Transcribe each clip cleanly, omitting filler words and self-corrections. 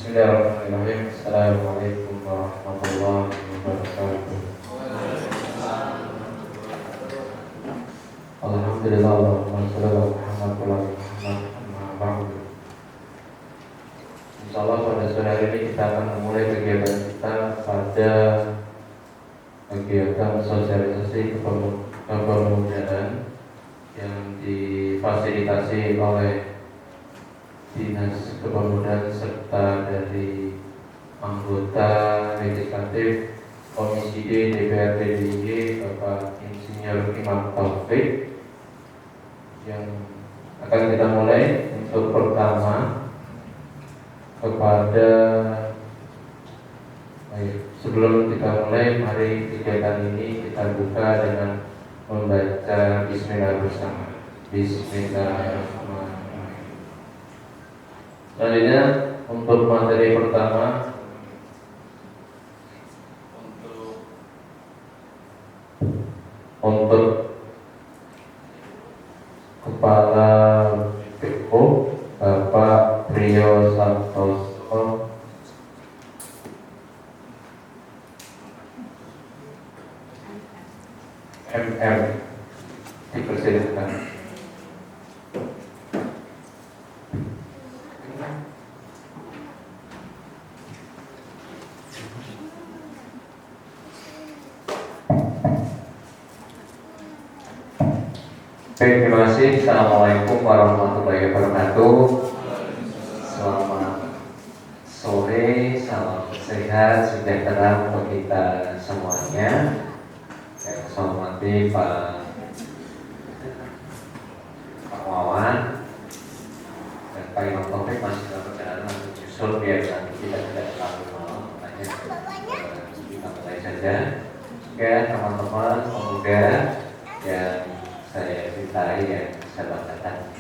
Bismillahirrahmanirrahim. Assalamualaikum warahmatullahi wabarakatuh. Alhamdulillah, Allahumma shalli ala Muhammad wa ala Muhammad, amma ba'du. Insyaallah pada sore hari ini kita akan memulai kegiatan kita pada kegiatan sosialisasi kepemudaan yang difasilitasi oleh Dinas Kepemudaan serta dari anggota legislatif Komisi D DPRD DIY Bapak Insinyur Imam Taufik, yang akan kita mulai. Untuk pertama, sebelum kita mulai, mari kegiatan ini kita buka dengan membaca Bismillah bersama. Bismillahirrahmanirrahim. Selanjutnya untuk materi pertama, untuk Kepala BO Bapak Priyo Santoso, MM, dipersilakan. Baik, terima kasih. Assalamualaikum warahmatullahi wabarakatuh. Selamat sore, salam sehat, sejahtera untuk kita semuanya. Yang saya hormati Pak Wawan dan Pak Imam Taufik masih dalam perjalanan untuk menyusul, biar nanti kita tidak terlalu malam. Makanya kita mulai saja. Oke, teman-teman pemuda yang saya cintai, yang saya banggakan,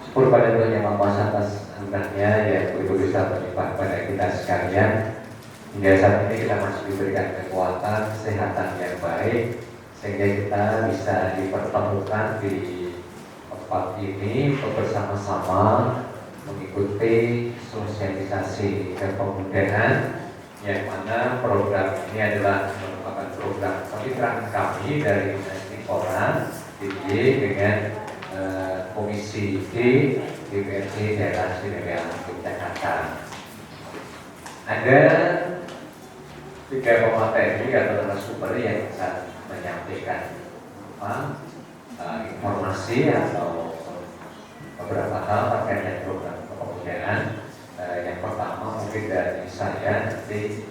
syukur pada Tuhan Yang Maha Kuasa atas anugerahnya yang begitu besar berlimpah pada kita sekalian. Hingga saat ini kita masih diberikan kekuatan, kesehatan yang baik, sehingga kita bisa dipertemukan di tempat ini untuk bersama-sama mengikuti sosialisasi kepemudaan, yang mana program ini adalah merupakan program kemitraan kami dari Dinas DIY dengan Komisi D DPRD Daerah Istimewa Yogyakarta. Ada 3 pemateri atau narasumber yang bisa menyampaikan informasi atau beberapa hal terkait dengan program kepemudaan. Yang pertama mungkin dari saya, nanti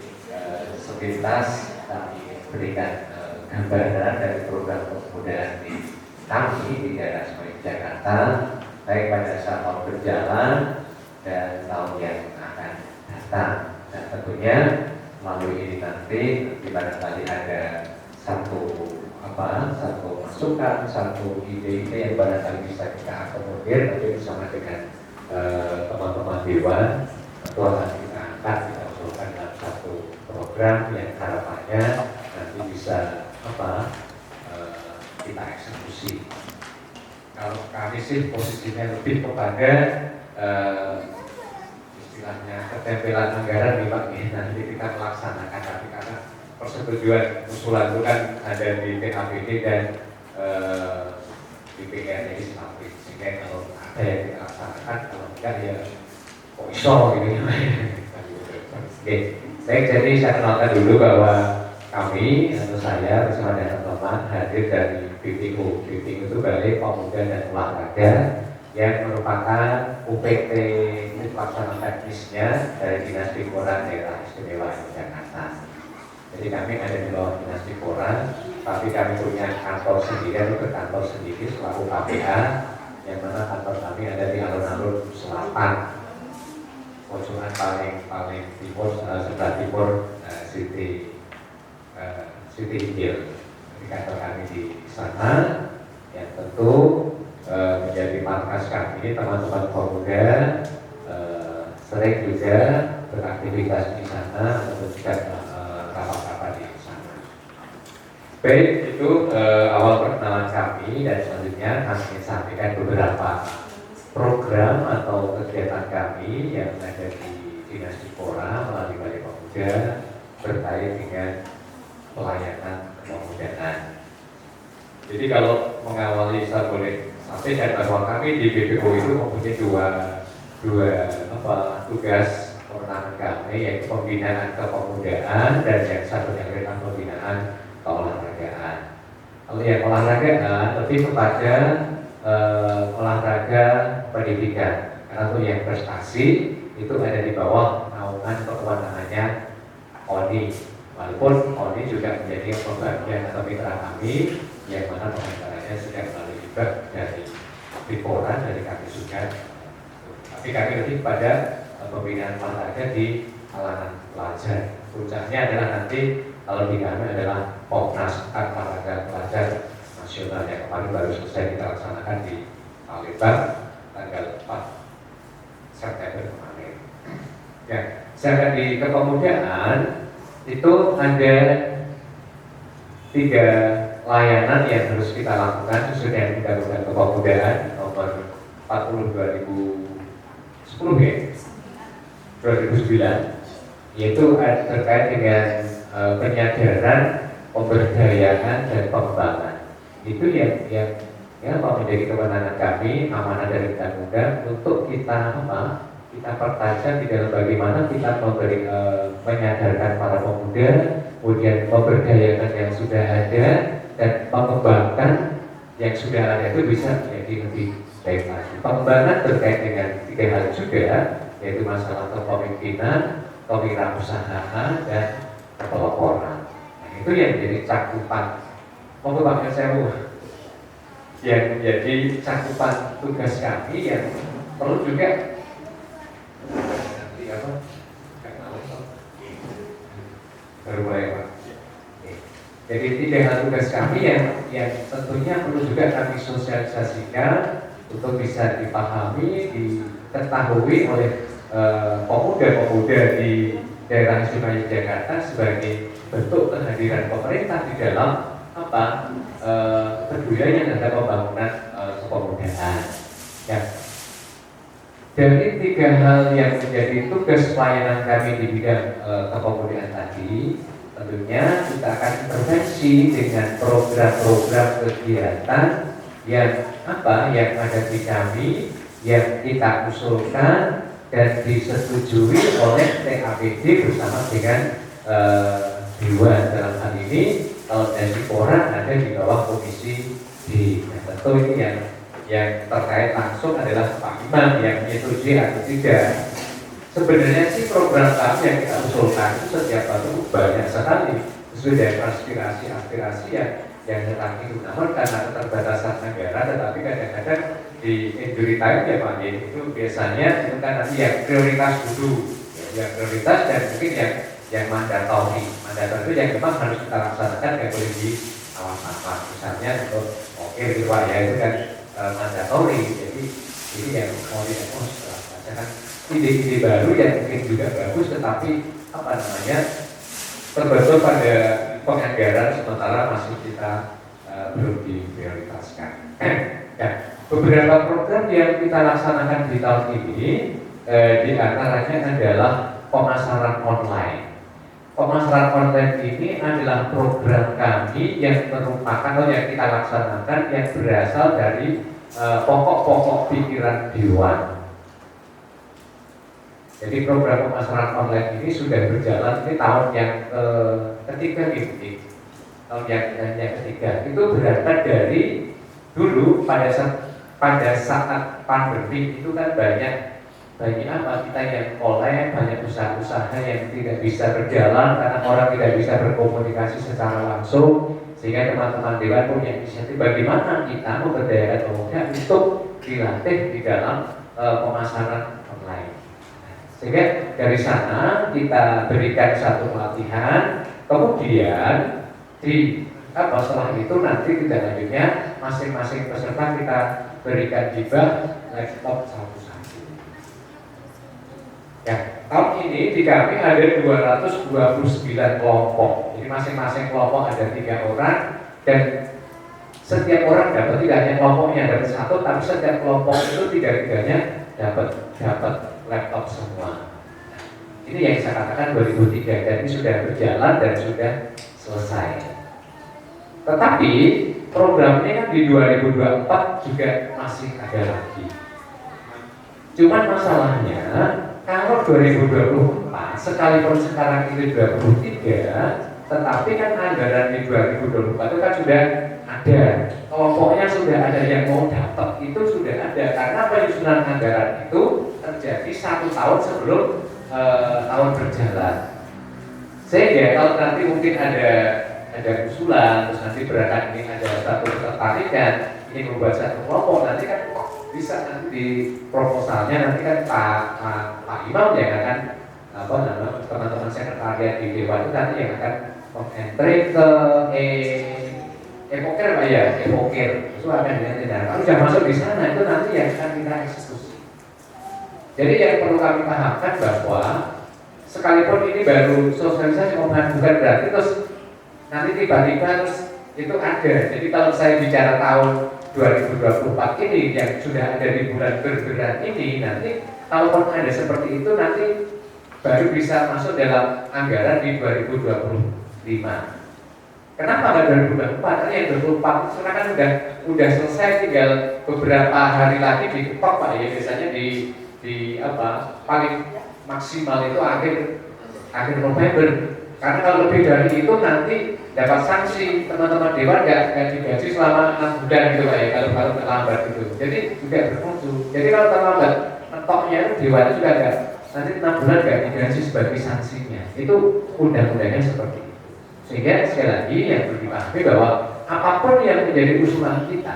sepintas kami berikan gambaran dari program kepemudaan di kami di daerah Istimewa Yogyakarta, baik pada saat tahun berjalan dan tahun yang akan datang. Dan tentunya melalui ini nanti barangkali ada satu masukan, satu ide-ide yang barangkali bisa kita akomodir nanti bersama dengan teman-teman Dewan. Tentu akan kita angkat, kita usulkan dalam satu program yang harapannya nanti bisa kita eksekusi. Kalau kami sih posisinya lebih kepada istilahnya ketempelan anggaran nih Pak, nanti kita melaksanakan, tapi karena persetujuan usulan itu kan ada di PAPD dan di PRD Islamik, sehingga kalau ada yang kita laksanakan, kalau enggak ya kok iso gitu. Oke, baik, jadi saya kenalkan dulu bahwa kami atau saya bersama dengan teman hadir dari BPO. BPO itu Balai Pemuda dan Olahraga, yang merupakan UPT pelaksana teknisnya dari Dinas Diporan Daerah Istimewa Yogyakarta. Jadi kami ada di bawah Dinas Diporan, tapi kami punya kantor sendiri, atau berkantor sendiri selaku KPA, yang mana kantor kami ada di alun-alun selatan, pojokan paling timur, sebelah timur City Hill. Jadi kantor kami di sana, yang tentu menjadi markas kami. Teman-teman pemuda sering juga beraktivitas di sana untuk juga rapat-rapat di sana. Baik, itu awal perkenalan kami, dan selanjutnya kami sampaikan beberapa program atau kegiatan kami yang ada di Dinas Dipora melalui Balai Pemuda berkait dengan pelayanan kepemudaan. Jadi kalau mengawali, saya boleh sampaikan bahwa kami di BPO itu mempunyai dua tugas kewenangan kami, yaitu pembinaan kepemudaan dan yang satunya adalah pembinaan keolahragaan. Kalau yang olahragaan lebih kepada olahraga pendidikan, karena untuk yang prestasi itu ada di bawah naungan kewenangannya ONI. Walaupun ONI juga menjadi pembagian atau mitra kami, yang mana penganggarannya sudah melalui juga dari Dipora, dari kami juga. Tapi kami lebih pada pembinaan olahraga di kalangan pelajar. Puncaknya adalah nanti kalau di kami adalah Popnas olahraga pelajar nasional yang kemarin baru selesai kita laksanakan di Palembang tanggal 4 September kemarin. Ya, sedangkan di kepemudaan itu ada 3 layanan yang harus kita lakukan sesuai dengan Undang-Undang Kepemudaan nomor 40 2010 ya, 2009, yaitu terkait dengan penyadaran, pemberdayaan dan pengembangan. Itu yang menjadi kewenangan kami, amanah dari undang-undang untuk kita kita pertajam di dalam bagaimana kita menyadarkan para pemuda, kemudian memberdayakan yang sudah ada dan mengembangkan yang sudah ada itu bisa menjadi lebih baik lagi. Pengembangan terkait dengan 3 hal juga, yaitu masalah kepemimpinan, kewirausahaan dan kepeloporan. Nah, itu yang menjadi cakupan pengembangan sewu yang menjadi cakupan tugas kami yang perlu juga baru mulai Pak. Jadi 3 tugas kami yang tentunya perlu juga kami sosialisasikan untuk bisa dipahami, diketahui oleh pemuda-pemuda di daerah istimewa Jakarta sebagai bentuk kehadiran pemerintah di dalam peduli terhadap pembangunan kepemudaan. Ya. Dari 3 hal yang menjadi tugas pelayanan kami di bidang kepemudaan tadi, tentunya kita akan intervensi dengan program-program kegiatan yang ada di kami, yang kita usulkan dan disetujui oleh TAPD bersama dengan Dewan. Dalam hal ini kalau dari Dipora ada di bawah Komisi D. Nah, tentu ini yang terkait langsung adalah Pak Imam yang menyetujui atau tidak. Sebenarnya sih program kami yang kita usulkan itu setiap tahun banyak sekali sesuai dengan aspirasi yang tentang itu. Namun karena keterbatasan negara, tetapi kadang-kadang di injury time ya Pak, itu biasanya itu kan nanti yang prioritas dulu, yang prioritas dan mungkin yang mandatori itu yang memang harus kita laksanakan, kayak boleh di awal-awal. Misalnya untuk riwayat itu kan mandatori, jadi yang mau dilaksanakan ide-ide baru yang mungkin juga bagus, tetapi terbentuk pada penganggaran sementara masih kita belum diprioritaskan. Ya, beberapa program yang kita laksanakan di tahun ini di antaranya adalah pemasaran online. Pemasaran online ini adalah program kami yang merupakan atau yang kita laksanakan yang berasal dari pokok-pokok pikiran Dewan. Jadi program pemasaran online ini sudah berjalan, ini tahun yang ketiga ini, tahun yang ketiga. Itu berangkat dari dulu pada saat pandemi itu kan banyak kita yang banyak usaha-usaha yang tidak bisa berjalan karena orang tidak bisa berkomunikasi secara langsung, sehingga teman-teman Dewan punya inisiatif bagaimana kita memberdayakan pemuda untuk dilatih di dalam pemasaran online. Sehingga dari sana kita berikan satu pelatihan, kemudian setelah itu nanti tidak lanjutnya masing-masing peserta kita berikan hibah laptop satu-satu. Ya, tahun ini di kami ada 229 kelompok. Jadi masing-masing kelompok ada 3 orang dan setiap orang dapat, tidak hanya kelompoknya dapat 1, tapi setiap kelompok itu 3-3-nya dapat laptop semua. Ini yang saya katakan 2003 dan ini sudah berjalan dan sudah selesai. Tetapi programnya kan di 2024 juga masih ada lagi. Cuman masalahnya kalau 2024 sekalipun sekarang itu 2023, tetapi kan anggaran di 2024 itu kan sudah ada, kelompoknya sudah ada yang mau dapat, itu sudah ada karena penyusunan anggaran itu terjadi 1 tahun sebelum tahun berjalan. Sehingga kalau nanti mungkin ada usulan, terus nanti berangkat ini ada satu ketertarikan ini membuat satu kelompok, nanti kan bisa nanti di proposalnya nanti kan Pak Imam yang akan teman-teman sekretariat di Dewan itu nanti yang akan entry ke Epokir Pak ya, Epokir itu akan ditindak. Kalau sudah masuk di sana itu nanti yang akan kita eksekusi. Jadi yang perlu kami pahamkan bahwa sekalipun ini baru sosialisasi bukan berarti terus nanti tiba-tiba terus itu ada. Jadi kalau saya bicara tahun 2024 ini yang sudah ada di bulan bergerak ini, nanti kalaupun ada seperti itu nanti baru bisa masuk dalam anggaran di 2025. Kenapa nggak 2024? Karena yang 2024 karena kan udah selesai, tinggal beberapa hari lagi diketok Pak ya, biasanya di paling maksimal itu akhir November. Karena kalau lebih dari itu nanti dapat sanksi, teman-teman dewan nggak digaji selama 6 bulan gitu Pak ya, kalau terlambat gitu. Jadi juga bermutu. Jadi kalau terlambat mentoknya itu dewan juga nggak, nanti 6 bulan nggak digaji sebagai sanksinya. Itu undang-undangnya seperti itu. Sehingga sekali lagi yang perlu dipahami bahwa apapun yang menjadi usulan kita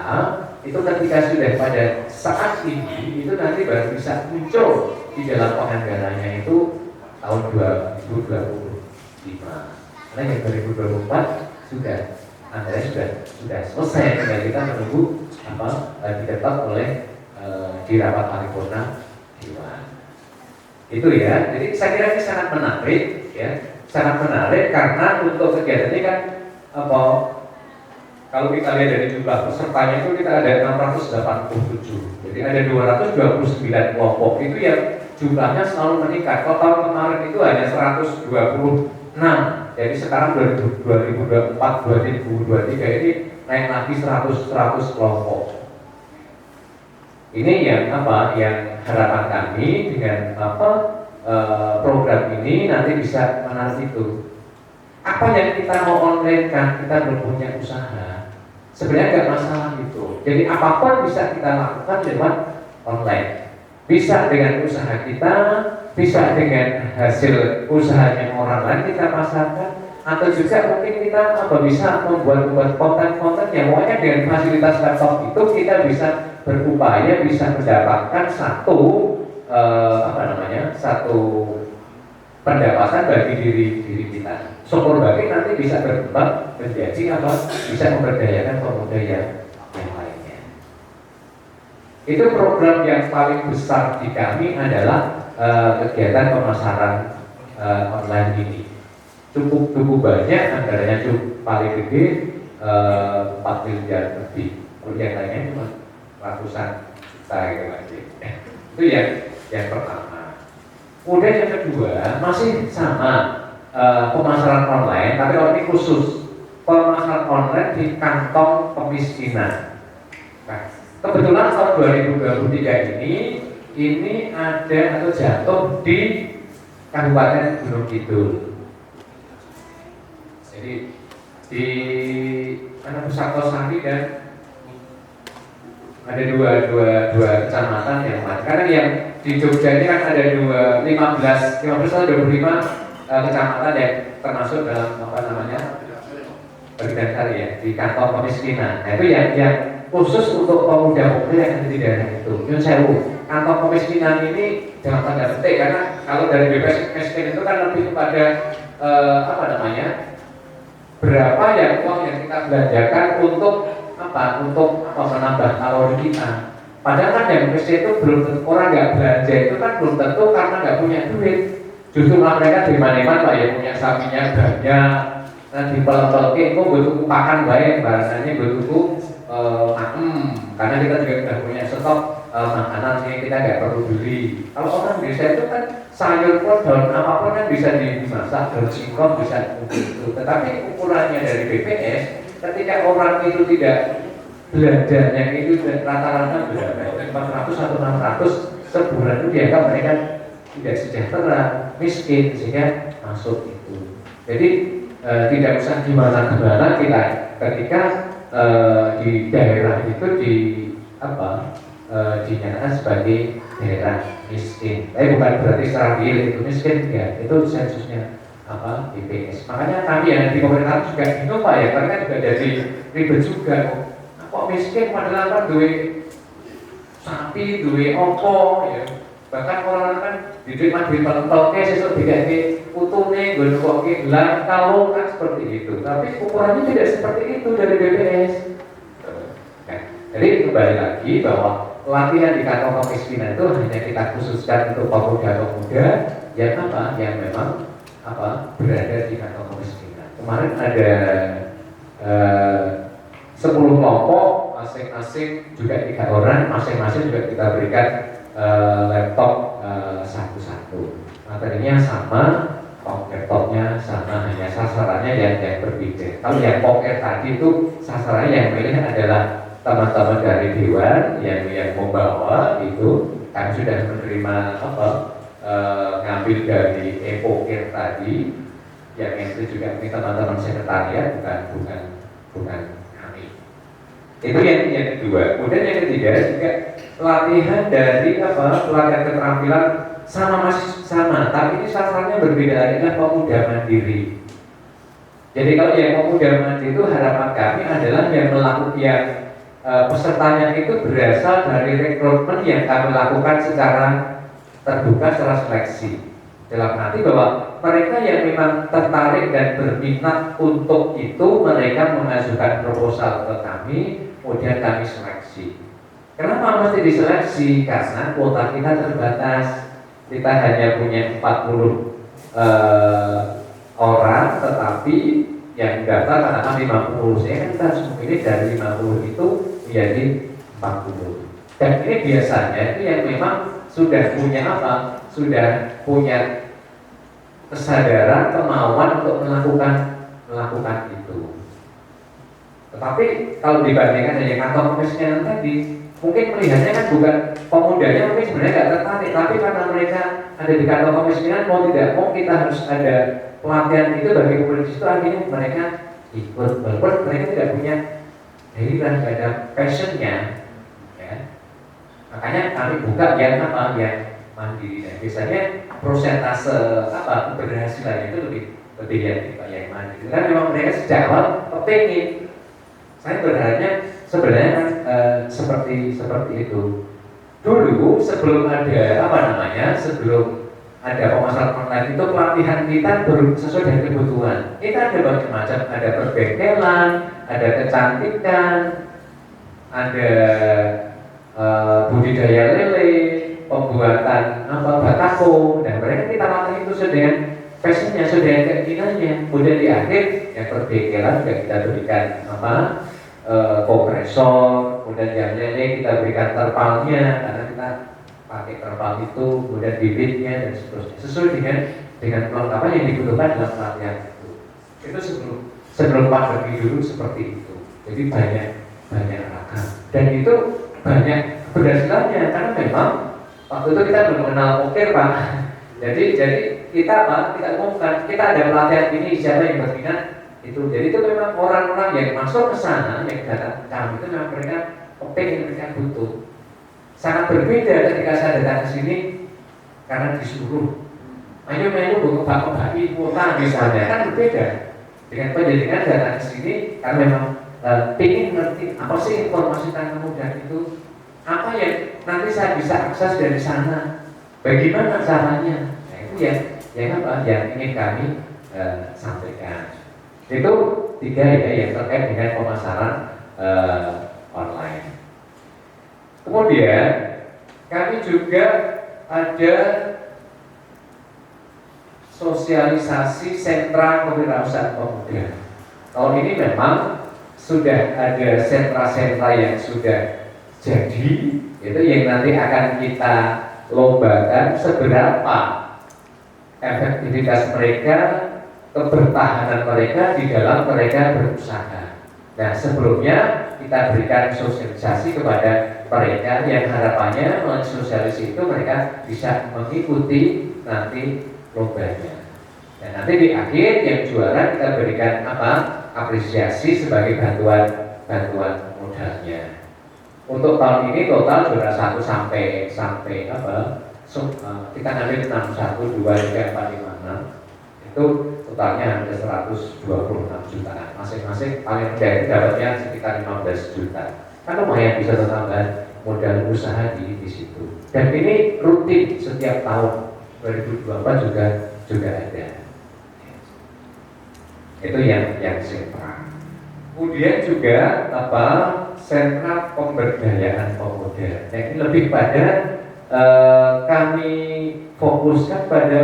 itu ketika sudah pada saat ini itu nanti baru bisa muncul di dalam penganggarannya itu tahun 2025. Karena yang 2024 sudah anggarannya sudah selesai, tinggal kita menunggu diketok oleh di rapat paripurna Dewan. Itu ya. Jadi saya kira ini sangat menarik ya. Sangat menarik karena untuk kegiatan ini kan kalau kita lihat dari jumlah pesertanya itu kita ada 687, jadi ada 229 kelompok itu yang jumlahnya selalu meningkat. Kalau tahun kemarin itu hanya 126, jadi sekarang 2024 2023 ini naik lagi 100 kelompok. Ini yang yang harapan kami dengan program ini nanti bisa menarik itu. Apa yang kita mau online kan, kita belum punya usaha, sebenarnya nggak masalah itu. Jadi apapun bisa kita lakukan lewat online. Bisa dengan usaha kita, bisa dengan hasil usahanya orang lain kita pasarkan, atau juga mungkin kita bisa membuat konten-konten yang pokoknya dengan fasilitas laptop itu kita bisa berupaya bisa mendapatkan satu pendapatan bagi diri kita. Syukur bagi nanti bisa berkembang menjadi bisa memberdayakan pemuda yang lainnya. Itu program yang paling besar di kami adalah kegiatan pemasaran online ini. Cukup banyak, anggarannya cukup paling gede 4 miliar lebih. Yang lainnya cuma ratusan juta gitu aja. Itu yang pertama. Kemudian yang kedua masih sama pemasaran online, tapi kalau ini khusus pemasaran online di kantong kemiskinan. Nah, kebetulan tahun 2023 ini ada atau jatuh di Kabupaten Gunung Kidul. Jadi di Pusakosari dan ada dua kecamatan yang mati. Karena yang di Jogja ini kan ada 15 atau 25 kecamatan yang termasuk dalam Berdasari ya, di kantong kemiskinan. Nah itu yang khusus untuk pemuda-pemuda yang ada di daerah itu. Nyun sewu, kantong kemiskinan ini dalam tanda petik, karena kalau dari bebas miskin itu kan lebih kepada berapa yang uang yang kita belanjakan untuk menambah kalori kita. Padahal kan yang miskin itu belum, orang nggak belanja itu kan belum tentu karena nggak punya duit. Justru mereka di mana-mana Pak ya, punya sapinya banyak. Nah di pelek-pelek itu butuh pakan baik, bahasanya butuh karena kita juga sudah punya stok makanan sehingga kita nggak perlu beli. Kalau orang desa itu kan sayur pun, daun apapun kan bisa dimasak, daun singkong bisa itu. Tetapi ukurannya dari BPS, ketika orang itu tidak belanjanya itu rata-rata berapa? 400 atau 600 sebulan itu dianggap mereka tidak sejahtera, miskin, sehingga masuk itu. Jadi tidak usah gimana-gimana kita ketika di daerah itu dinyatakan sebagai daerah miskin. Tapi bukan berarti secara real itu miskin, ya. Itu sensusnya BPS. Makanya kami yang di pemerintah juga bingung Pak ya, karena kan juga jadi ribet juga. Kok miskin padahal kan duit sapi, duit opo, ya. Bahkan orang kan diterima duit pentolnya sesuk dikasih utune, gue nunggu lah kalau kan seperti itu. Tapi ukurannya tidak seperti itu dari BPS. Nah, jadi kembali lagi bahwa latihan di kantong kemiskinan itu hanya kita khususkan untuk pemuda-pemuda yang yang memang berada di kantong kemiskinan. Kemarin ada 10 kelompok, masing-masing juga 3 orang, masing-masing juga kita berikan laptop satu-satu. Materinya sama, laptopnya sama, hanya sasarannya yang berbeda. Kalau yang poker tadi itu sasarannya yang milih adalah teman-teman dari Dewan yang membawa itu. Kami sudah menerima ngambil dari e-poker tadi, yang itu juga ini teman-teman sekretariat, bukan kami. Itu yang kedua. Kemudian yang ketiga juga latihan dari pelatihan keterampilan masih sama, tapi ini sasarannya berbeda, adalah pemuda mandiri. Jadi kalau yang pemuda mandiri itu harapan kami adalah yang melakukan pesertanya itu berasal dari rekrutmen yang kami lakukan secara terbuka, secara seleksi. Dalam arti bahwa mereka yang memang tertarik dan berminat untuk itu, mereka mengajukan proposal ke kami, kemudian kami seleksi. Kenapa mesti diseleksi? Karena kuota kita terbatas. Kita hanya punya 40 orang, tetapi yang daftar katakan 50. Saya kan kita harus memilih dari 50 itu menjadi 40. Dan ini biasanya itu yang memang sudah punya kesadaran, kemauan untuk melakukan itu. Tetapi kalau dibandingkan dengan kantong kemiskinan tadi, mungkin melihatnya kan bukan pemudanya, mungkin sebenarnya nggak tertarik, tapi karena mereka ada di kantong kemiskinan, mau tidak mau kita harus ada pelatihan itu bagi pemuda itu, akhirnya mereka ikut, walaupun mereka tidak punya gairah, tidak ada passionnya, ya. Makanya kami buka yang mandiri. Dan biasanya prosentase keberhasilannya itu lebih yang mandiri. Karena memang mereka sejak awal kepingin. Saya berharapnya sebenarnya seperti itu. Dulu sebelum ada sebelum ada pemasaran online itu pelatihan kita sesuai dengan kebutuhan. Kita ada macam-macam, ada perbengkelan, ada kecantikan, ada budidaya lele, pembuatan batako, dan mereka kita latih itu sesuai dengan passionnya, sesuai dengan keinginannya. Kemudian di akhir yang perbengkelan juga kita berikan kompresor, kemudian yang lele kita berikan terpalnya karena kita pakai terpal itu, kemudian bibitnya dan seterusnya sesuai dengan perlengkapan yang dibutuhkan dalam pelatihan itu. Itu sebelum pandemi dulu seperti itu. Jadi banyak ragam dan itu banyak keberhasilannya karena memang waktu itu kita belum mengenal poker Pak. Jadi kita umumkan kita ada pelatihan ini, siapa yang berminat itu. Jadi itu memang orang-orang yang masuk ke sana yang datang kami itu memang mereka mereka butuh. Sangat berbeda ketika saya datang ke sini karena disuruh ayo bagi kuota misalnya, kan berbeda dengan penjaringan datang ke sini karena memang ingin ngerti apa sih informasi tentang kemudahan itu, apa yang nanti saya bisa akses dari sana, bagaimana caranya. Nah, itu yang ingin kami sampaikan. Itu 3 ya yang terkait dengan pemasaran online. Kemudian kami juga ada sosialisasi sentra kewirausahaan pemuda. Tahun ini memang sudah ada sentra-sentra yang sudah jadi, itu yang nanti akan kita lombakan seberapa efektivitas mereka, kebertahanan mereka di dalam mereka berusaha. Nah, sebelumnya kita berikan sosialisasi kepada mereka yang harapannya melalui sosialisasi itu mereka bisa mengikuti nanti lombanya. Dan nanti di akhir yang juara kita berikan apa? Apresiasi sebagai bantuan modalnya. Untuk tahun ini total juara 1 sampai apa? Kita ambil 6, 1, 2, 3, 4, 5, 6. Itu totalnya ada 126 jutaan. Masing-masing paling rendah itu dapatnya sekitar 15 juta. Kan lumayan bisa tambah modal usaha di situ. Dan ini rutin setiap tahun. 2024 juga ada. Itu yang sentra. Kemudian juga apa? Sentra pemberdayaan pemuda. Nah, ini lebih pada kami fokuskan pada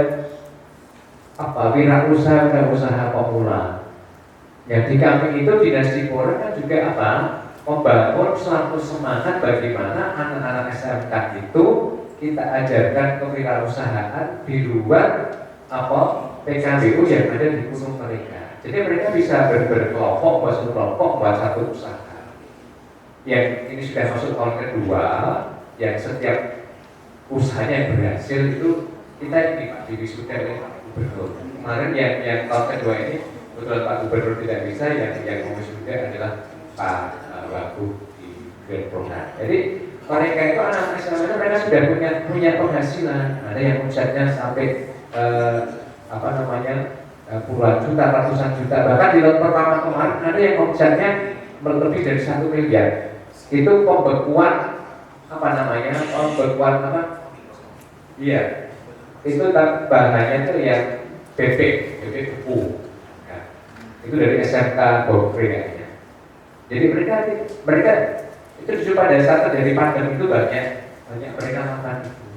apa? Wirausaha pemula. Yang di kami itu Dinas Dipora kan juga apa? Membangun suatu semangat bagaimana anak-anak SMK itu kita ajarkan kewirausahaan di luar apa PKBU yang ada di gunung mereka. Jadi mereka bisa berkelompok, buat satu usaha. Yang ini sudah masuk tahun kedua, yang setiap usahanya yang berhasil itu kita ini Pak diwisuda oleh Pak Gubernur. Kemarin yang tahun kedua ini betul Pak Gubernur tidak bisa, yang mewisuda adalah Pak Wagub di Program. Jadi mereka itu anak SMA mereka sudah punya penghasilan. Ada yang omsetnya sampai puluhan juta, ratusan juta. Bahkan di lot pertama kemarin ada yang omsetnya lebih dari 1 miliar. Itu pembekuan Iya. Itu bahannya itu yang bebek beku. Nah, itu dari SMK Bogor kayaknya. Jadi mereka itu justru pada saat dari pandemi itu banyak mereka makan itu.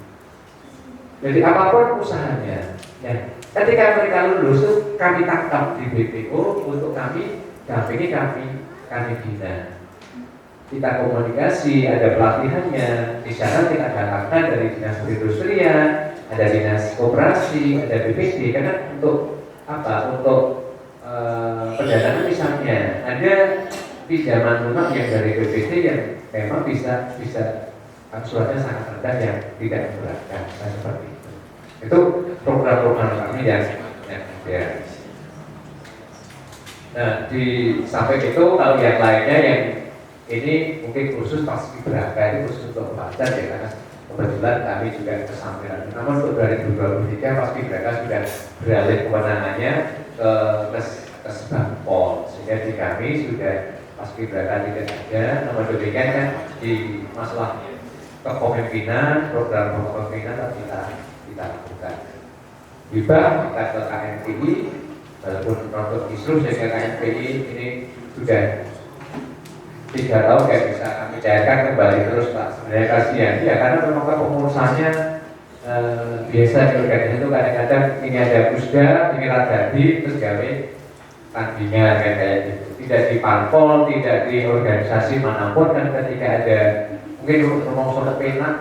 Jadi apapun usahanya, ya. Ketika mereka lulus, kami tangkap di BPO untuk kami dampingi kami bina. Kita komunikasi, ada pelatihannya. Di sana kita datangkan dari dinas perindustrian, ada dinas koperasi, ada BPD. Karena untuk apa? Untuk pendanaan misalnya ada pinjaman lunak yang dari BPD yang memang bisa angsurannya sangat rendah yang tidak memberatkan, seperti itu. Itu program-program kami yang ada. Nah, di samping itu kalau yang lainnya yang ini mungkin khusus paskibraka itu khusus untuk pelajar ya, karena kebetulan kami juga kesampaian. Namun untuk 2023 paskibraka sudah beralih kewenangannya ke Kesbangpol, sehingga di kami sudah paskibraka tidak ada. Namun demikian kan di masalah kepemimpinan, program kepemimpinan kita lakukan. Juga kita ke KNPI, walaupun produk kisruh sehingga KNPI ini sudah 3 tahun kayak bisa kami cairkan kembali terus Pak. Sebenarnya kasihan ya, karena memang kepengurusannya biasa di organisasi itu kadang-kadang ini ada pusda, ini radadi, terus gawe tandingan kayak gitu. Tidak di parpol, tidak di organisasi manapun, kan ketika ada mungkin ngomong soal enak,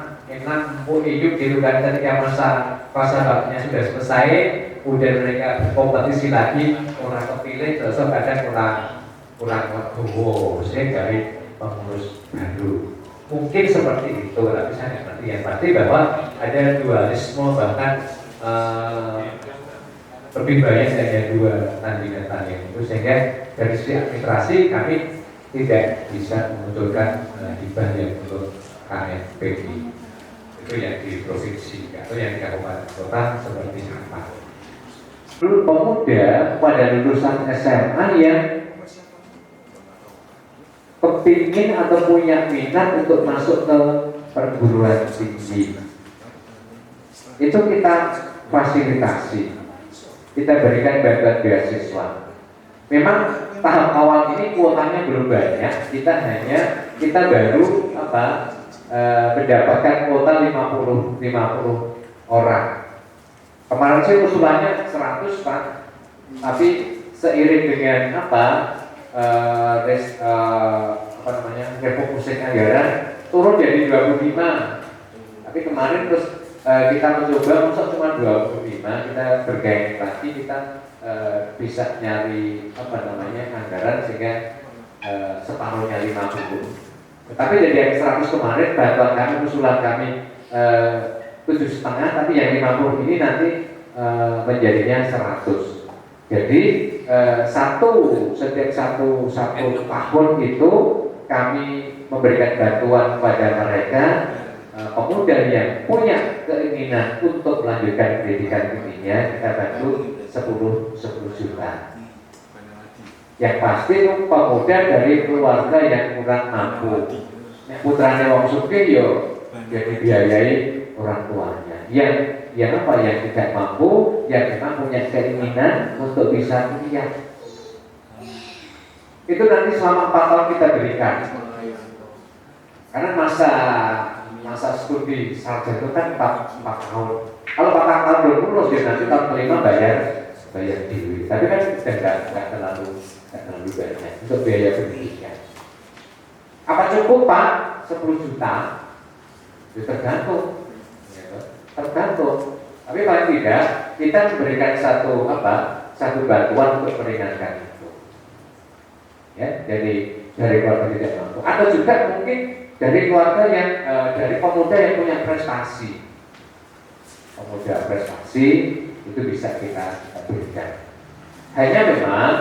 hidup gitu kan, ketika masa baktinya sudah selesai, kemudian mereka berkompetisi lagi, orang kepilih, terus kadang kurang legowo, sehingga dari pengurus baru. Mungkin seperti itu, tapi saya ngerti yang pasti bahwa ada dualisme, bahkan lebih banyak hanya 2 tandingan itu, sehingga dari sisi administrasi kami tidak bisa memunculkan hibah yang untuk KNPI. Itu yang di provinsi atau yang di kabupaten kota seperti apa. Lalu pemuda pada lulusan SMA yang kepingin atau punya minat untuk masuk ke perguruan tinggi, itu kita fasilitasi, kita berikan bantuan beasiswa. Memang tahap awal ini kuotanya belum banyak, kita baru mendapatkan kuota 50 orang. Kemarin sih usulannya 100 Pak, tapi seiring dengan refocusing anggaran turun jadi 25. Tapi kemarin terus kita mencoba masuk cuma 25, kita bergaya lagi, kita bisa nyari anggaran sehingga separuhnya 50. Tetapi dari yang 100 kemarin bantuan kami, usulan kami 7,5, tapi yang 50 ini nanti menjadinya 100. Jadi setiap satu tahun itu kami memberikan bantuan kepada mereka pemuda yang punya keinginan untuk melanjutkan pendidikan tingginya, kita bantu 10 juta. Yang pasti itu pemuda dari keluarga yang kurang mampu. Putranya wong sugih yo jadi dibiayai orang tuanya. Yang tidak mampu, yang memang punya keinginan untuk bisa kuliah. Itu nanti selama 4 tahun kita berikan. Karena masa studi sarjana itu kan 4 tahun. Kalau 4 tahun belum lulus, ya nanti tahun kelima bayar diri. Tapi kan sudah nggak terlalu banyak untuk biaya pendidikan. Apa cukup Pak? 10 juta? Ya, tergantung. Tapi paling tidak kita memberikan satu bantuan untuk meringankan itu. Ya, jadi dari keluarga tidak mampu. Atau juga mungkin dari keluarga yang dari pemuda yang punya prestasi. Pemuda prestasi itu bisa kita berikan. Hanya memang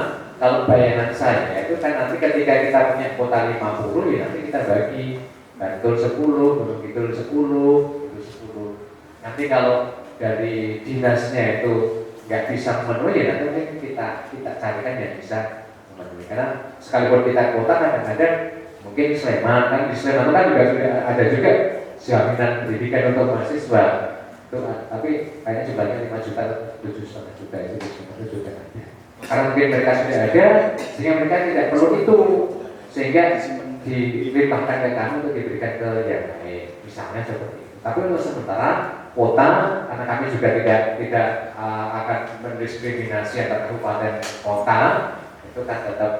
kalau bayangan saya itu kan nanti ketika kita punya kuota 50, ya nanti kita bagi Bantul 10, Gunung Kidul 10, itu 10. Nanti kalau dari dinasnya itu nggak bisa memenuhi, ya nanti kita carikan yang bisa memenuhi. Karena sekalipun kita kuota kadang-kadang mungkin Sleman, kan di Sleman kan juga sudah ada juga jaminan pendidikan untuk mahasiswa. Itu, tapi kayaknya jumlahnya 5 juta, 7,5 juta itu juga ada. Karena mungkin mereka sudah ada, sehingga mereka tidak perlu itu, sehingga dilimpahkan ke kami untuk diberikan ke yang lain, misalnya seperti itu. Tapi untuk sementara kuota, karena kami juga tidak akan mendiskriminasi antar kabupaten kota, itu kan tetap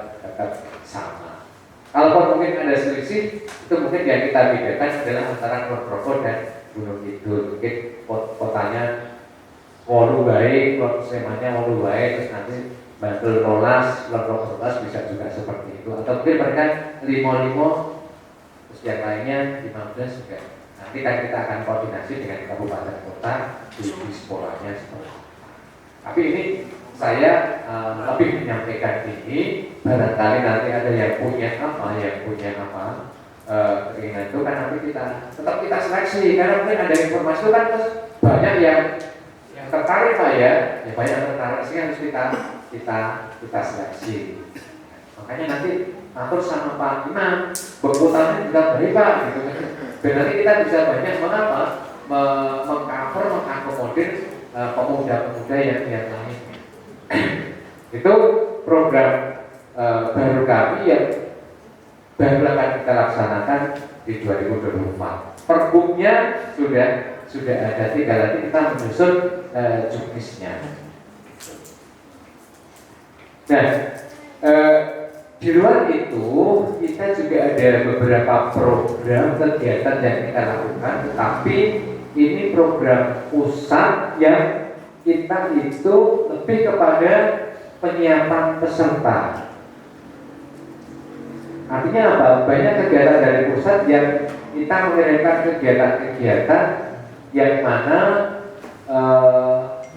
sama. Kalaupun mungkin ada selisih, itu mungkin yang kita bedakan adalah antara Kulon dan Gunung Kidul. Mungkin kotanya Wolu baik, semanya Wolu baik, terus nanti Bantul rolas, rolas bisa juga seperti itu. Atau mungkin mereka 5, terus yang lainnya 15 juga. Nanti kan kita akan koordinasi dengan kabupaten kota di sekolahnya seperti itu. Tapi ini saya lebih menyampaikan ini, barangkali nanti ada yang punya keinginan itu kan nanti tetap kita seleksi, karena mungkin ada informasi itu kan banyak yang tertarik Pak ya banyak yang tertarik sih harus kita seleksi. Makanya nanti atur sama Pak Imam, berputarnya juga baik Pak gitu kan. Dan nanti kita bisa banyak mengcover, mengakomodir pemuda-pemuda yang lain. Itu program baru kami yang baru akan kita laksanakan di 2024. Perbuknya sudah ada, tinggal nanti kita menyusun juknisnya. Nah, di luar itu kita juga ada beberapa program kegiatan yang kita lakukan, tapi ini program pusat yang kita itu lebih kepada penyiapan peserta. Artinya apa? Banyak kegiatan dari pusat yang kita mengirimkan kegiatan-kegiatan yang mana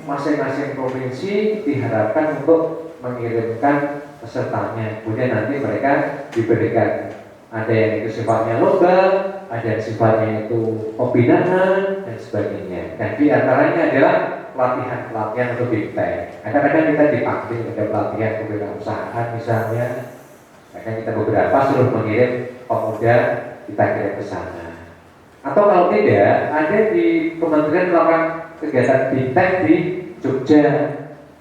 masing-masing provinsi diharapkan untuk mengirimkan pesertanya. Kemudian nanti mereka diberikan, ada yang itu sifatnya lomba, ada yang sifatnya itu pembinaan dan sebagainya. Dan di antaranya adalah pelatihan untuk bintang. Kadang-kadang kita dipanggil ada pelatihan kewirausahaan misalnya. Kadang kita beberapa suruh mengirim pemuda, kita kirim ke sana. Atau kalau tidak, ada di Kementerian melakukan kegiatan bintang di Jogja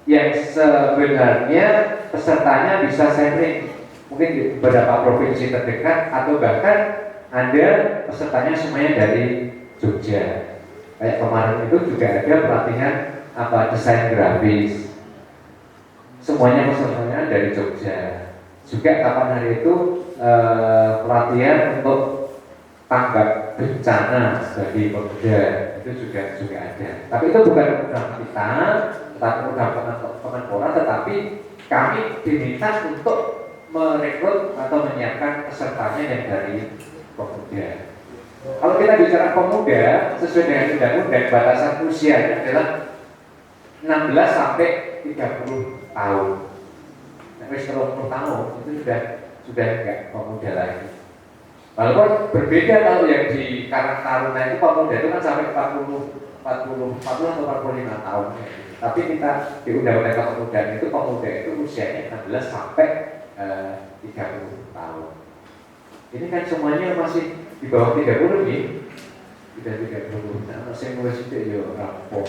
yang sebenarnya pesertanya bisa sharing, mungkin di beberapa provinsi terdekat atau bahkan ada pesertanya semuanya dari Jogja. Kayak kemarin itu juga ada pelatihan desain grafis, semuanya pesertanya dari Jogja. Juga kapan hari itu pelatihan untuk tanggap bencana bagi pemuda itu juga ada. Tapi itu bukan program kita, tetapi program Kemenpora, tetapi kami diminta untuk merekrut atau menyiapkan pesertanya yang dari pemuda. Kalau kita bicara pemuda, sesuai dengan undang-undang batasan usianya adalah 16 sampai 30 tahun. Sampai 30 tahun itu sudah enggak pemuda lagi. Walaupun berbeda kalau yang di Karang Taruna itu pemuda itu kan sampai 40 atau 45 tahun. Tapi kita di undang-undang kepemudaan itu pemuda itu usianya 16 sampai 30 tahun. Ini kan semuanya masih di bawah 30 nih. Tidak 30. Nah, masih mulai situ ya rampok.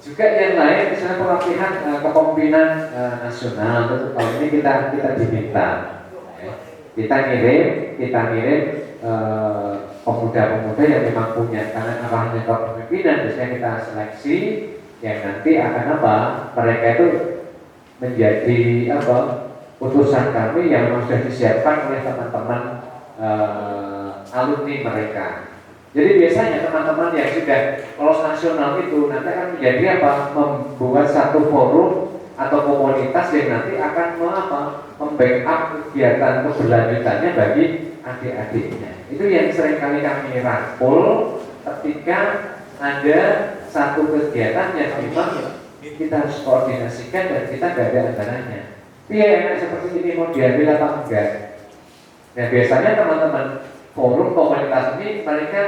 Juga yang lain misalnya pelatihan kepemimpinan nasional, tahun ini kita diminta, kita ngirim pemuda-pemuda yang memang punya karena arahnya kepemimpinan, biasanya kita seleksi yang nanti akan mereka itu menjadi utusan kami yang sudah disiapkan oleh teman-teman alumni mereka. Jadi biasanya teman-teman yang sudah lolos nasional itu nanti akan menjadi membuat satu forum atau komunitas yang nanti akan membackup kegiatan keberlanjutannya bagi adik-adiknya. Itu yang sering kali kami rangkul ketika ada satu kegiatan yang memang kita harus koordinasikan dan kita tidak ada anggarannya. Enak seperti ini mau diambil apa enggak? Nah biasanya teman-teman forum komunitas ini mereka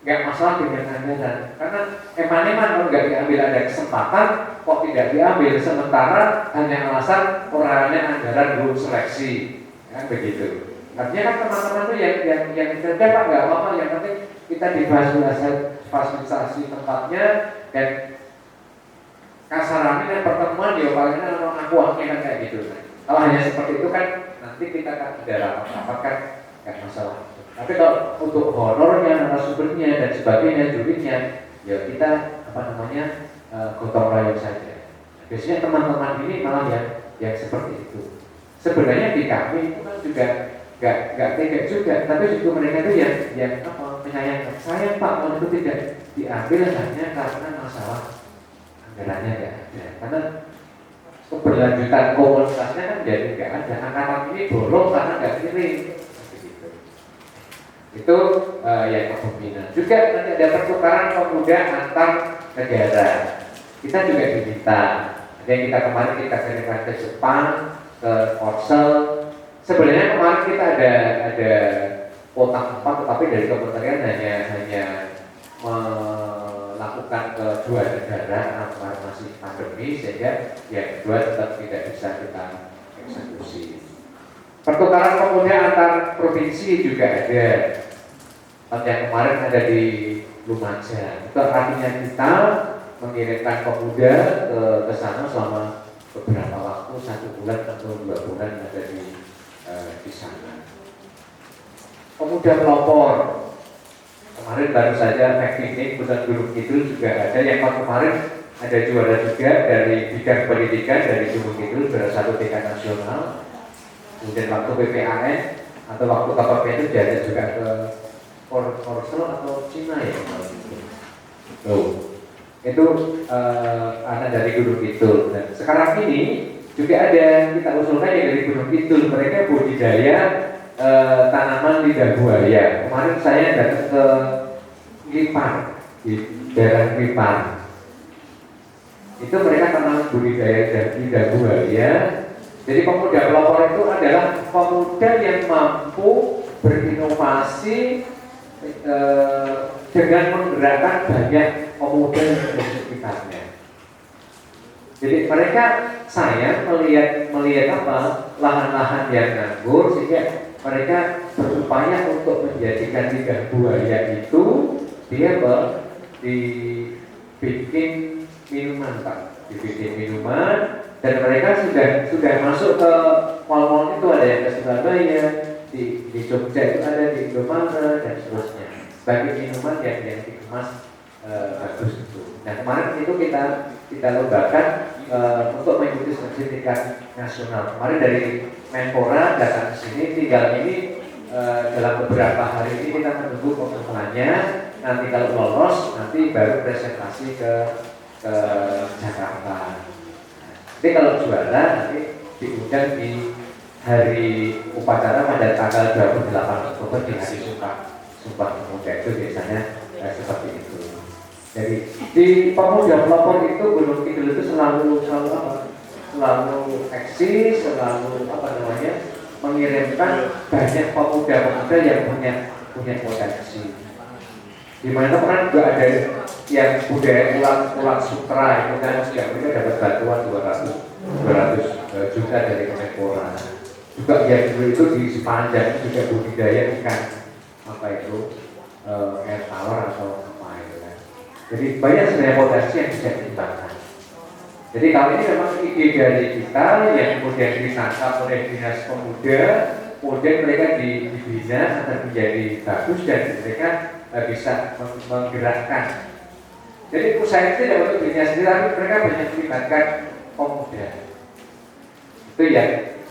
nggak masalah dengan anggaran, karena eman-eman kalau nggak diambil ada kesempatan kok tidak diambil, sementara hanya alasan orangnya anggaran belum seleksi, kan begitu. Artinya kan teman-teman tuh yang kerja pak nggak apa-apa, yang penting kita difasilitasi tempatnya dan kasarannya dan pertemuan ya palingnya akuahnya kan kayak gitu. Kalau hanya seperti itu kan nanti kita kan tidak rapat-rapat kan nggak masalah. Tapi kalau untuk honornya, narasumbernya dan sebagainya, jurinya, ya kita gotong royong saja. Biasanya teman-teman ini malah yang seperti itu. Sebenarnya di kami itu kan juga nggak tega juga, tapi juga mereka itu yang menyayangkan. Sayang Pak, kalau itu tidak diambil hanya karena masalah anggarannya nggak ada. Karena keberlanjutan komunitasnya kan jadi nggak ada. Angkatan ini bolong karena nggak kirim. Itu yang kepemimpinan. Juga nanti ada pertukaran pemuda antar negara. Kita juga diminta. Ada yang kita kemarin kita kirimkan ke Jepang, ke Korsel. Sebenarnya kemarin kita ada kotak 4, tetapi dari kementerian hanya melakukan ke 2 negara karena masih pandemi, sehingga yang 2 tetap tidak bisa kita eksekusi. Pertukaran pemuda antar provinsi juga ada. Yang kemarin ada di Lumajang. Itu artinya kita mengirimkan pemuda ke sana selama beberapa waktu, 1 bulan atau 2 bulan ada di sana. Pemuda pelopor. Kemarin baru saja Teknik Pusat Gunung Kidul juga ada. Yang kemarin ada juara juga dari bidang pendidikan dari Gunung Kidul, juara 1 tingkat nasional. Kemudian waktu PPAN atau waktu KPP itu ada juga ke Korsel atau Cina ya. Itu anak dari Gunung Kidul. Dan sekarang ini juga ada kita usulkan yang dari Gunung Kidul, mereka budidaya tanaman lidah buaya. Kemarin saya datang ke Lipar, di daerah Lipar. Itu mereka tanam budidaya lidah buaya. Jadi pemuda pelopor itu adalah pemuda yang mampu berinovasi dengan menggerakkan banyak pemuda di sekitarnya. Jadi mereka sayang melihat lahan-lahan yang nganggur, sehingga mereka berupaya untuk menjadikan lidah buaya itu dia dibikin minuman Pak, dibikin minuman. Dan mereka sudah masuk ke mal-mal itu, ada yang ke Surabaya, di Jogja itu ada, di Indomaret dan seterusnya. Bagi minuman yang dikemas bagus itu. Nah kemarin itu kita lombakan untuk mengikuti seleksi tingkat nasional. Kemarin dari Menpora datang ke sini, tinggal ini dalam beberapa hari ini kita menunggu pengumumannya. Nanti kalau lolos, nanti baru presentasi ke Jakarta. Jadi kalau juara nanti diundang di hari upacara pada tanggal 28 Oktober di hari Sumpah Pemuda itu biasanya seperti itu. Jadi di pemuda pelopor itu Gunung Kidul itu selalu eksis, selalu mengirimkan banyak pemuda-pemuda yang punya potensi. Di mana kan juga ada yang budaya ulang sutra itu kan juga mereka dapat bantuan 200 juta dari Kemenpora. Juga yang dulu itu di sepanjang juga budidaya ikan air tawar atau apa itu kan. Jadi banyak sebenarnya potensi yang bisa dikembangkan. Jadi kalau ini memang ide dari kita yang kemudian ditangkap oleh Dinas Pemuda, kemudian mereka dibina agar menjadi bagus dan mereka bisa menggerakkan. Jadi usaha itu tidak untuk dirinya sendiri, tapi mereka banyak melibatkan pemuda. Itu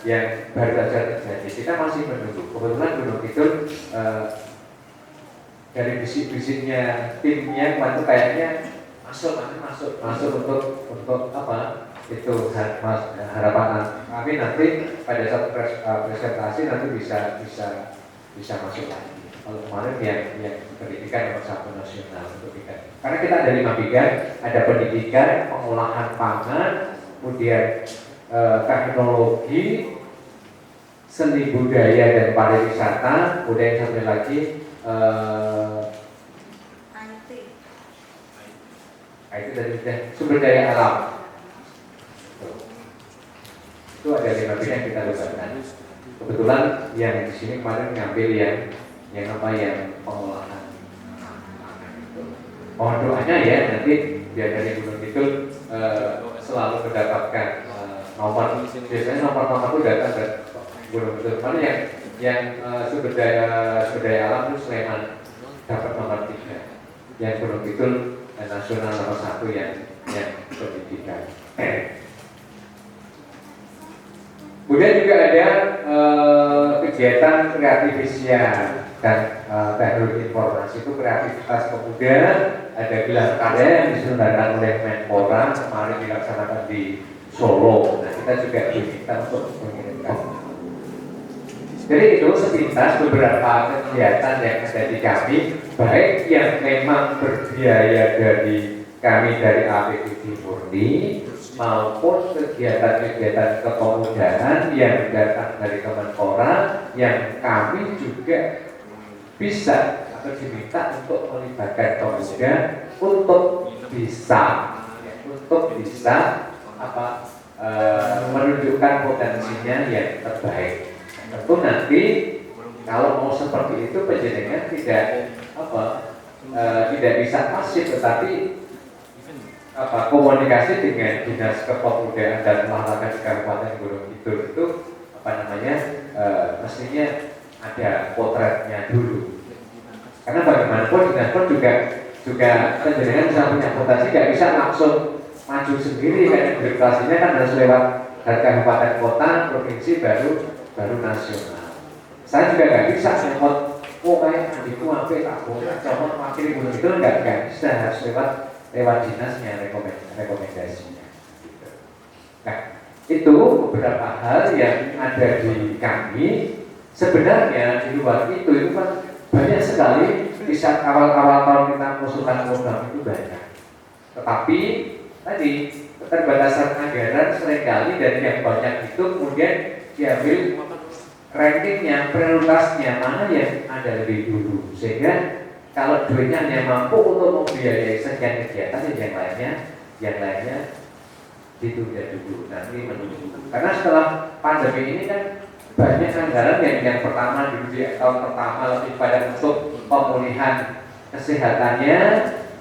yang baru saja terjadi. Kita masih menunggu. Kebetulan Gunung Kidul dari bisik-bisiknya timnya waktu kayaknya masuk untuk apa itu harapan kami nanti pada saat presentasi nanti bisa masuk lagi. Kalau kemarin yang pendidikan nomor 1 nasional untuk kita. Karena kita ada 5 bidang, ada pendidikan, pengolahan pangan, kemudian teknologi, seni budaya dan pariwisata, kemudian yang satu lagi itu dari sumber daya alam. Itu ada 5 bidang yang kita libatkan. Kebetulan yang di sini kemarin ngambil yang pengolahan. Mohon doanya ya nanti biar dari Gunung Kidul selalu mendapatkan nomor. Biasanya nomor itu datang dari Gunung Kidul. Mana yang sumber daya alam itu Sleman dapat nomor 3. Yang Gunung Kidul nasional nomor 1 yang pendidikan. Kemudian juga ada kegiatan kreatifisia dan teknologi informasi itu kreativitas pemuda. Ada gelar karya yang diselenggarakan oleh Menpora kemarin dilaksanakan di Solo. Nah kita juga diminta untuk mengirimkan. Jadi itu sepintas beberapa kegiatan yang ada di kami, baik yang memang berbiaya dari kami dari APBD murni maupun kegiatan-kegiatan kepemudaan yang datang dari Kemenpora yang kami juga bisa atau diminta untuk melibatkan pemuda untuk bisa menunjukkan potensinya yang terbaik. Tentu nanti kalau mau seperti itu penjenengan tidak bisa pasif, tetapi komunikasi dengan Dinas Kepemudaan dan Olahraga di Kabupaten Gunung Kidul itu mestinya ada potretnya dulu. Karena bagaimanapun Dinas Pon juga penjenengan bisa punya potensi, tidak bisa langsung maju sendiri karena birokrasinya kan harus lewat dari kabupaten kota, provinsi baru nasional. Saya juga nggak bisa nyemot, kayak adikku sampai tak boleh, coba wakili Gunung Kidul nggak bisa, harus lewat dinasnya rekomendasinya. Gitu. Nah, itu beberapa hal yang ada di kami. Sebenarnya di luar itu kan banyak sekali di saat awal-awal tahun kita mengusulkan program itu banyak. Tetapi tadi keterbatasan anggaran seringkali dari yang banyak itu kemudian diambil rankingnya, prioritasnya mana yang ada lebih dulu, sehingga kalau duitnya hanya mampu untuk membiayai sekian kegiatan, yang lainnya ditunda dulu, nanti menunggu. Karena setelah pandemi ini kan banyak anggaran yang pertama dulu di tahun pertama lebih pada untuk pemulihan kesehatannya,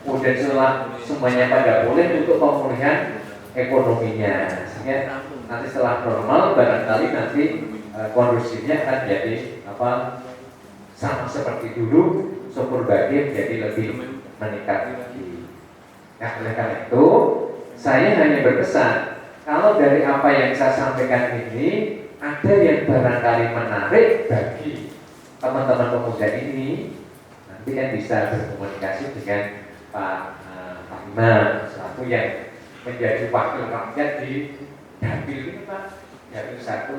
kemudian setelah semuanya pada boleh untuk pemulihan ekonominya, sehingga nanti setelah normal barangkali nanti kondisinya akan jadi sama seperti dulu, syukur bahagia jadi lebih meningkat lagi. Nah oleh karena itu saya hanya berpesan kalau dari apa yang saya sampaikan ini ada yang barangkali menarik bagi teman-teman pemuda ini, nanti kan bisa berkomunikasi dengan Pak Imam selaku yang menjadi wakil rakyat di Dapil ini Pak, Dapil 1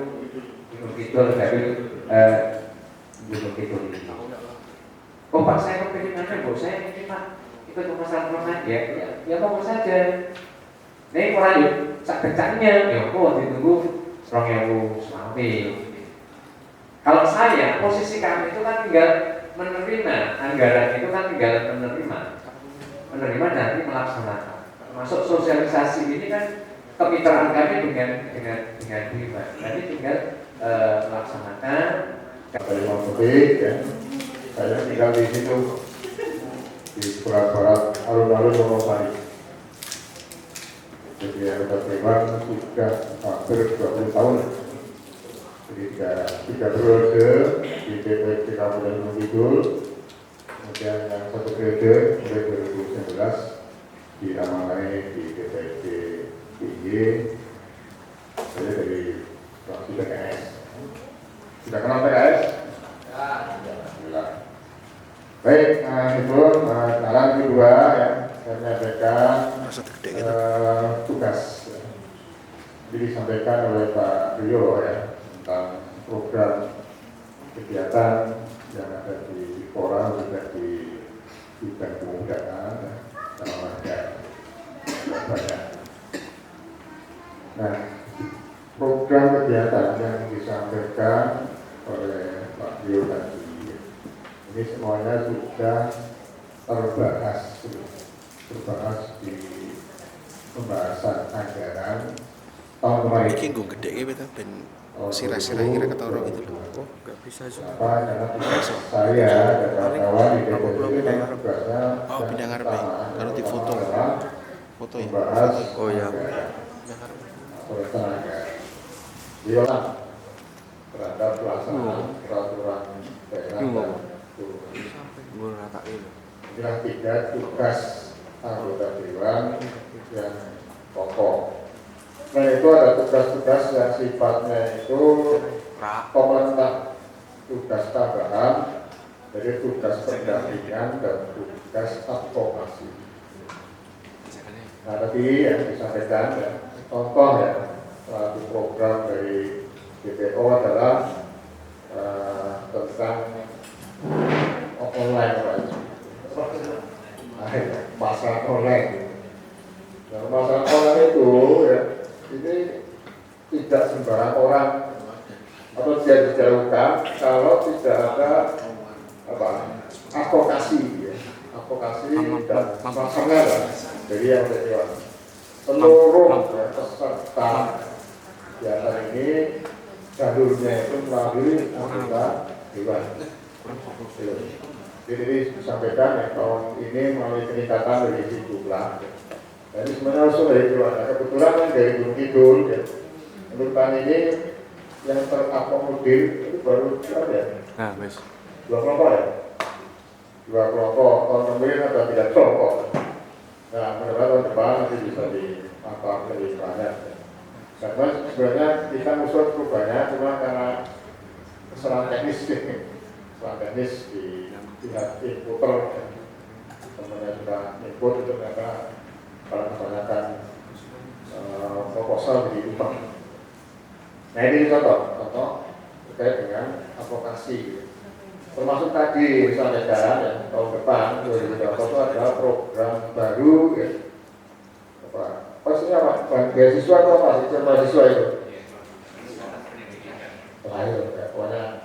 Gunung Kidul, Dapil Gunung Kidul ini. Oh Pak, saya kepingin mana Bu, saya ini Pak ikut masalah ya monggo saja. Nih orang yuk sak becaknya, ya kok ditunggu 2020. Kalau saya, posisi kami itu kan tinggal menerima anggaran itu kan tinggal menerima nanti melaksanakan. Masuk sosialisasi ini kan kemitraan kami dengan Bima. Nanti tinggal melaksanakan. Dari Montepik, ya. Saya tinggal di situ di barat alun-alun Wonosari. Jadi anggota Dewan sudah hampir 20 tahun. Jadi tiga periode di DPRD Kabupaten Gunung Kidul, kemudian yang satu periode mulai 2019 di Ramalai di DPRD DIY. Saya dari fraksi PKS. Sudah kenal PKS? Ya. Alhamdulillah. Baik, itu kenalan kedua ya, saya menyampaikan tugas. Jadi disampaikan oleh Pak Rio ya tentang program kegiatan yang ada di Pora juga di bidang kemudaan dan olahraga banyak. Nah, program kegiatan yang disampaikan oleh Pak Rio tadi ini semuanya sudah terbahas di pembahasan anggaran tahun kemarin. Iki nggo gede gitu ben sirah-sirah kira ketara gitu loh. Oh, enggak bisa juga. Karena saya dan kawan-kawan di DPRD ini tugasnya pindah ngarepe karo di foto. Foto ya. Membahas Oh ya. Diolah terhadap pelaksanaan peraturan daerah dan inilah 3 tugas anggota dewan yang pokok. Nah itu ada tugas-tugas yang sifatnya itu pemerintah, tugas tambahan, jadi tugas pendampingan dan tugas advokasi. Nah tadi yang disampaikan ya, contoh ya, satu program dari BPO adalah tentang online, pasar online. Nah, pasar online itu ya, ini tidak sembarang orang atau dia dijauhkan kalau tidak ada advokasi ya, advokasi dan masalah dari yang dewan. Seluruh peserta kegiatan ini jalurnya itu melalui anggota dewan. Jadi disampaikan ya, tahun ini melalui peningkatan dari jumlah. Jadi sebenarnya langsung dari dewan. Nah, kebetulan kan dari Gunung Kidul ya. Menurut kami ini yang terakomodir itu baru berapa ya? Nah, wes. 2 kelompok ya? 2 kelompok, tahun kemarin ada 3 kelompok. Nah, mudah-mudahan tahun depan nanti bisa diapakan lebih banyak. Karena sebenarnya kita musuh cukup banyak, cuma karena kesalahan teknis di pihak inputer, teman-teman sudah input itu ternyata kalau kebanyakan proposal di Jepang. Nah ini contoh terkait dengan advokasi. Termasuk tadi misalnya ya, tahun depan 2020 itu adalah program baru ya. Pastinya apa? Beasiswa atau apa? Sistem beasiswa itu? Lain ya, pokoknya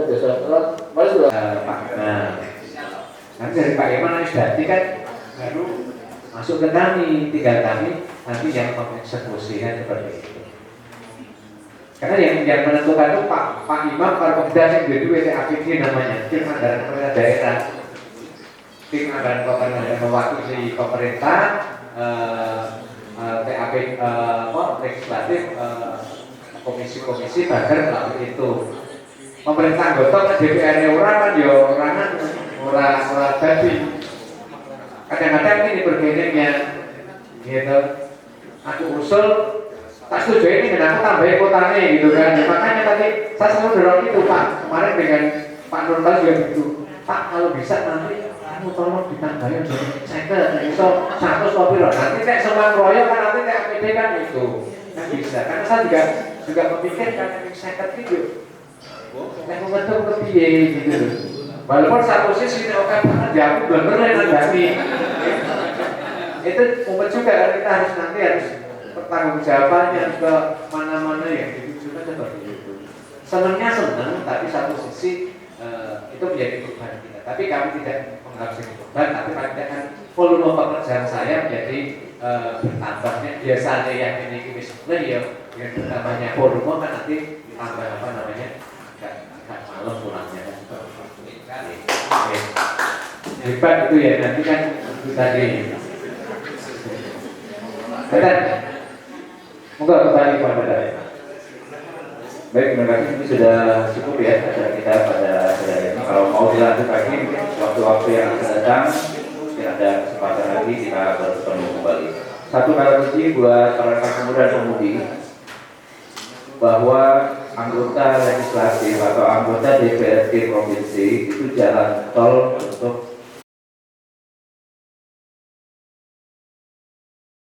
biasa telat. Mari sudah. Pak. Nah, nanti dari Pak Iman nanti kan baru masuk ke kami, tinggal kami nanti yang mengeksekusinya seperti itu. Karena yang menentukan itu Pak Imam, Pak Pemda yang jadi WTAPD namanya, tim anggaran pemerintah daerah, tim anggaran pemerintah mewakili pemerintah, TAP legislatif, komisi-komisi badan melalui itu. Pemerintah anggota DPR orang kan ya orang jadi kadang-kadang ini bergeningnya gitu aku usul, tak setuju ini dan aku tambahin kotanya gitu kan. Makanya tadi saya selalu dorong itu Pak, kemarin dengan Pak Nurul juga gitu. Pak kalau bisa nanti kamu tolong ditambahin jadi center, so 100 kopi loh. Nanti kayak semua proyek kan nanti kayak APD kan itu, kan bisa. Karena saya juga memikirkan yang center itu, yang membentuk kepiye gitu. Walaupun satu sisi ini oke banget, ya aku belum pernah nandani. Itu umat juga kan kita harus nanti harus bertanggung jawabannya harus ke mana-mana ya. Ditujukan seperti itu. Senangnya senang, tapi satu sisi itu menjadi beban kita. Tapi kami tidak menganggap sebagai beban, tapi paling tidak kan volume pekerjaan saya menjadi bertambahnya. Biasanya yang ini sebenarnya ya, yang namanya volume kan nanti tambah apa namanya, nggak malam pulangnya kan. Hebat itu ya, nanti kan itu tadi. Ketan, moga kembali kepada. Baik, terima kasih. Ini sudah cukup ya acara kita pada ini. Kalau mau dilanjut lagi, mungkin waktu-waktu yang akan datang, mungkin ada kesempatan lagi kita bertemu kembali. Satu kata kunci buat para pemuda dan pemudi bahwa anggota legislatif atau anggota DPRD provinsi itu jalan tol untuk